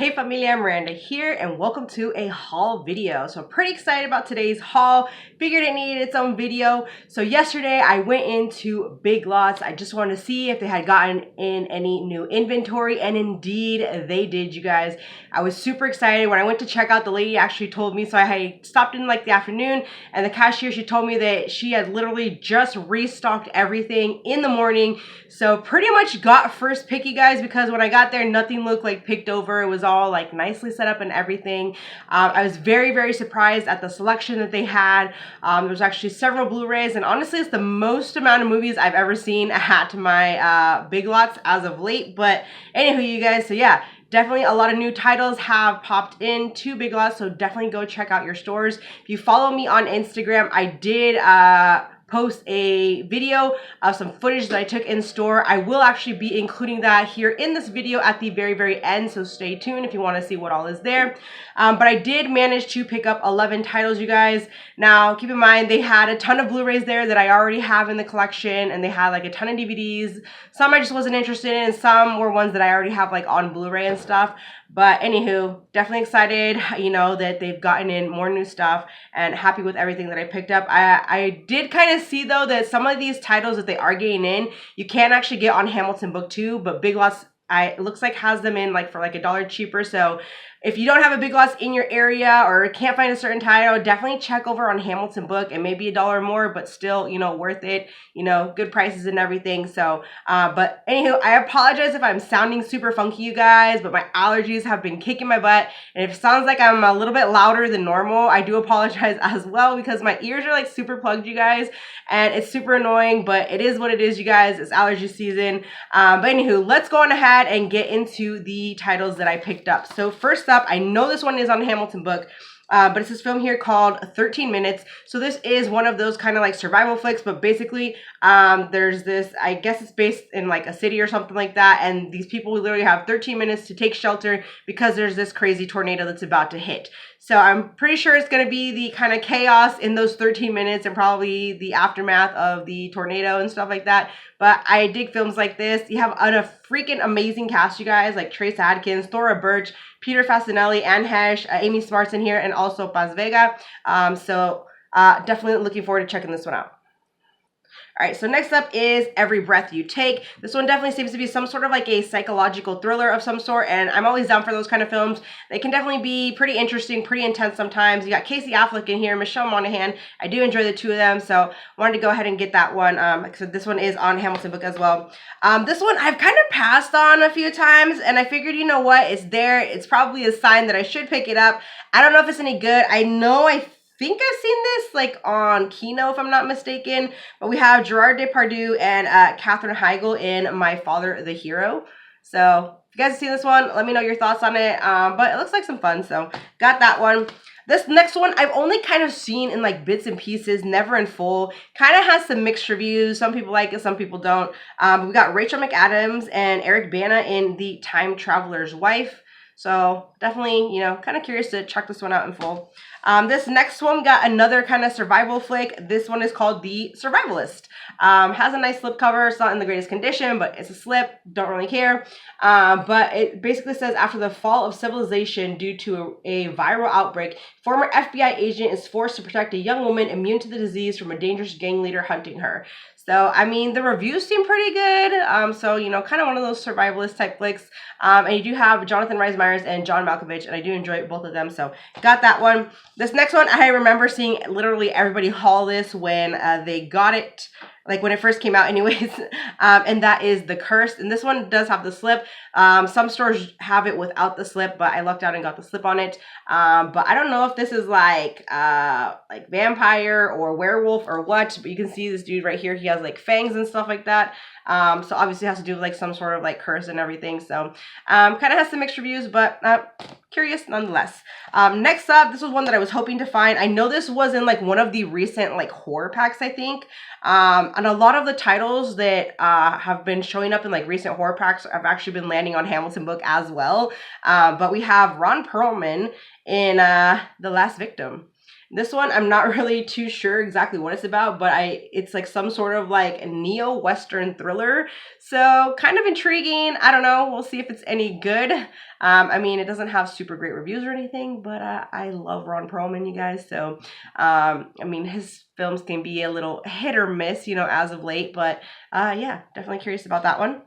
Hey familia, Miranda here and welcome to a haul video. So pretty excited about today's haul. Figured it needed its own video. So yesterday I went into Big Lots. I just wanted to see if they had gotten in any new inventory, and indeed they did, you guys. I was super excited. When I went to check out, the lady actually told me, so I had stopped in like the afternoon, and the cashier, she told me that she had literally just restocked everything in the morning. So pretty much got first pick, you guys, because when I got there, nothing looked like picked over. It was all like nicely set up and everything. I was very surprised at the selection that they had. There was actually several Blu-rays, and honestly it's the most amount of movies I've ever seen at my Big Lots as of late. But anywho, you guys, so yeah, definitely a lot of new titles have popped into Big Lots, so definitely go check out your stores. If you follow me on Instagram, I did post a video of some footage that I took in store. I will actually be including that here in this video at the very end, so stay tuned if you want to see what all is there. But I did manage to pick up 11 titles, you guys. Now keep in mind they had a ton of Blu-rays there that I already have in the collection, and they had like a ton of DVDs. Some I just wasn't interested in, and some were ones that I already have like on Blu-ray and stuff. But anywho, definitely excited, you know, that they've gotten in more new stuff, and happy with everything that I picked up. I did kind of see though that some of these titles that they are getting in, you can actually get on Hamilton Book 2, but Big Lots, it looks like has them in like for like $1 cheaper. So if you don't have a Big Lots in your area or can't find a certain title, definitely check over on Hamilton Book, and maybe $1 more, but still, you know, worth it, you know, good prices and everything. So, but anywho, I apologize if I'm sounding super funky, you guys, but my allergies have been kicking my butt. And if it sounds like I'm a little bit louder than normal, I do apologize as well, because my ears are like super plugged, you guys, and it's super annoying, but it is what it is, you guys. It's allergy season. But anywho, let's go on ahead and get into the titles that I picked up. So first up, I know this one is on Hamilton Book, but it's this film here called 13 Minutes. So this is one of those kind of like survival flicks, but basically there's this, I guess it's based in like a city or something like that, and these people literally have 13 minutes to take shelter because there's this crazy tornado that's about to hit. So I'm pretty sure it's going to be the kind of chaos in those 13 minutes and probably the aftermath of the tornado and stuff like that. But I dig films like this. You have a freaking amazing cast, you guys, like Trace Adkins, Thora Birch, Peter Fasinelli, Anne Hesh, Amy Smart's in here, and also Paz Vega. So definitely looking forward to checking this one out. All right, so next up is Every Breath You Take. This one definitely seems to be some sort of like a psychological thriller of some sort, and I'm always down for those kind of films. They can definitely be pretty interesting, pretty intense sometimes. You got Casey Affleck in here, Michelle Monaghan. I do enjoy the two of them, so wanted to go ahead and get that one. So this one is on Hamilton Book as well. This one I've kind of passed on a few times, and I figured, you know what, it's there. It's probably a sign that I should pick it up. I don't know if it's any good. I think I've seen this like on Kino, if I'm not mistaken, but we have Gerard Depardieu and Katherine Heigl in My Father the Hero. So if you guys have seen this one, let me know your thoughts on it. But it looks like some fun, so got that one. This next one I've only kind of seen in like bits and pieces, never in full. Kind of has some mixed reviews. Some people like it, some people don't. We got Rachel McAdams and Eric Bana in The Time Traveler's Wife. So definitely, you know, kind of curious to check this one out in full. This next one got another kind of survival flick. This one is called The Survivalist. Has a nice slipcover. It's not in the greatest condition, but it's a slip. Don't really care. But it basically says, after the fall of civilization due to a viral outbreak, former FBI agent is forced to protect a young woman immune to the disease from a dangerous gang leader hunting her. So, I mean, the reviews seem pretty good. So, you know, kind of one of those survivalist type flicks. And you do have Jonathan Rhys Meyers and John Malkovich, and I do enjoy both of them. So, got that one. This next one, I remember seeing literally everybody haul this when they got it, like when it first came out anyways, and that is The Curse. And this one does have the slip. Some stores have it without the slip, but I lucked out and got the slip on it. But I don't know if this is like vampire or werewolf or what, but you can see this dude right here. He has like fangs and stuff like that. So obviously it has to do with like some sort of like curse and everything. So kind of has some mixed reviews, but curious nonetheless. Next up, this was one that I was hoping to find. I know this was in like one of the recent like horror packs, I think. And a lot of the titles that have been showing up in like recent horror packs have actually been landing on Hamilton Book as well. But we have Ron Perlman in The Last Victim. This one, I'm not really too sure exactly what it's about, but it's like some sort of like neo-Western thriller. So kind of intriguing. I don't know. We'll see if it's any good. I mean, it doesn't have super great reviews or anything, but I love Ron Perlman, you guys. So, I mean, his films can be a little hit or miss, you know, as of late. But yeah, definitely curious about that one.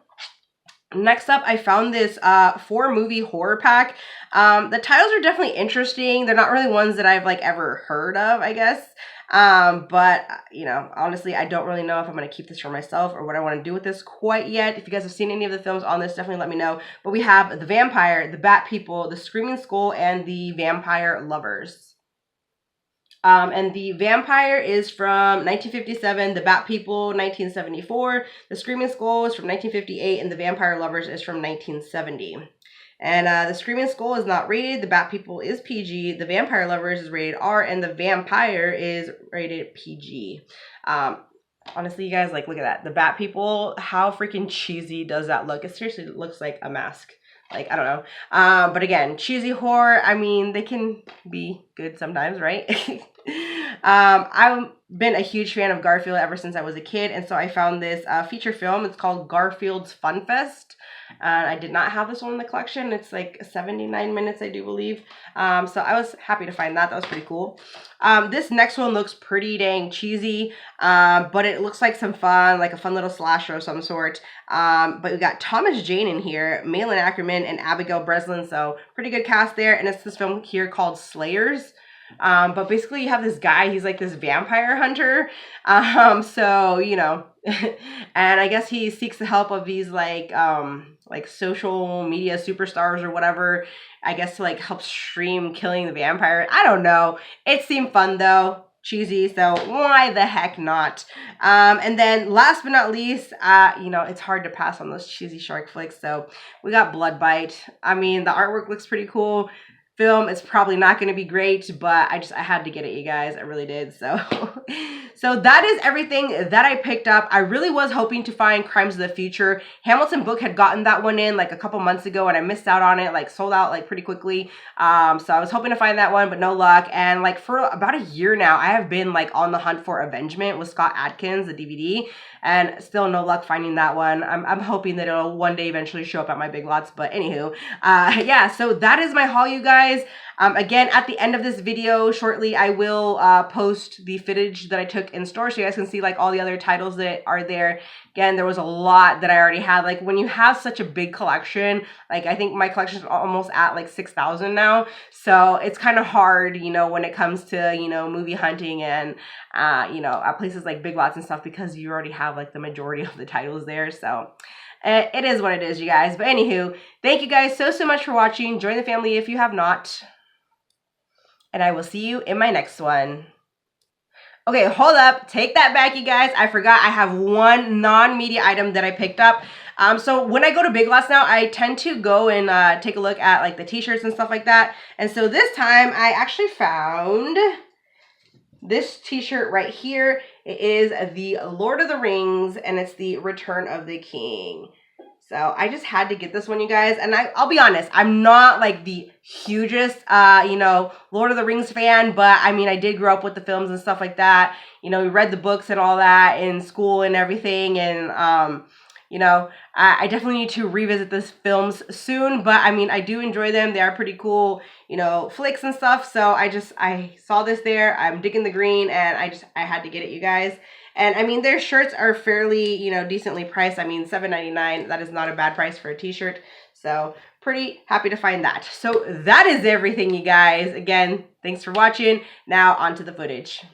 Next up, I found this 4-movie horror pack. The titles are definitely interesting. They're not really ones that I've like ever heard of, I guess. But you know, honestly, I don't really know if I'm going to keep this for myself or what I want to do with this quite yet. If you guys have seen any of the films on this, definitely let me know. But we have The Vampire, The Bat People, The Screaming Skull, and The Vampire Lovers. And The Vampire is from 1957, The Bat People, 1974, The Screaming Skull is from 1958, and The Vampire Lovers is from 1970. And The Screaming Skull is not rated, The Bat People is PG, The Vampire Lovers is rated R, and The Vampire is rated PG. Honestly, you guys, like, look at that. The Bat People, how freaking cheesy does that look? It seriously looks like a mask. Like, I don't know. But again, cheesy horror, I mean, they can be good sometimes, right? I've been a huge fan of Garfield ever since I was a kid, and so I found this feature film. It's called Garfield's Fun Fest. I did not have this one in the collection. It's like 79 minutes, I do believe. So I was happy to find that. That was pretty cool. This next one looks pretty dang cheesy, but it looks like some fun, like a fun little slasher of some sort. But we got Thomas Jane in here, Malin Ackerman, and Abigail Breslin. So pretty good cast there. And it's this film here called Slayers. But basically you have this guy, he's like this vampire hunter. So, you know, and I guess he seeks the help of these like social media superstars or whatever, I guess, to like help stream killing the vampire. I don't know. It seemed fun though. Cheesy, so why the heck not? And then last but not least, you know, it's hard to pass on those cheesy shark flicks. So we got Blood Bite. I mean, the artwork looks pretty cool. Film is probably not going to be great, but I had to get it, you guys. I really did. So so that is everything that I picked up. I really was hoping to find Crimes of the Future. Hamilton Book had gotten that one in like a couple months ago, and I missed out on it, like sold out like pretty quickly. So I was hoping to find that one, but no luck. And like for about a year now, I have been like on the hunt for Avengement with Scott Adkins, the DVD, and still no luck finding that one. I'm hoping that it'll one day eventually show up at my Big Lots, but anywho, yeah, so that is my haul, you guys. Again, at the end of this video shortly, I will post the footage that I took in store so you guys can see like all the other titles that are there. Again, there was a lot that I already had. Like when you have such a big collection, like I think my collection is almost at like 6,000 now. So it's kind of hard, you know, when it comes to, you know, movie hunting and, you know, at places like Big Lots and stuff, because you already have like the majority of the titles there. So it is what it is, you guys. But anywho, thank you guys so much for watching. Join the family if you have not. And I will see you in my next one. Okay, hold up. Take that back, you guys. I forgot I have one non-media item that I picked up. So when I go to Big Lots now, I tend to go and take a look at like the t-shirts and stuff like that. And so this time I actually found this t-shirt right here. It is the Lord of the Rings, and it's the Return of the King. So I just had to get this one, you guys. And I'll be honest, I'm not like the hugest, you know, Lord of the Rings fan, but I mean, I did grow up with the films and stuff like that. You know, we read the books and all that in school and everything. And, you know, I definitely need to revisit these films soon, but I mean, I do enjoy them. They are pretty cool, you know, flicks and stuff. So I saw this there. I'm digging the green, and I had to get it, you guys. And I mean, their shirts are fairly, you know, decently priced. I mean, $7.99, that is not a bad price for a t-shirt. So pretty happy to find that. So that is everything, you guys. Again, thanks for watching. Now on to the footage.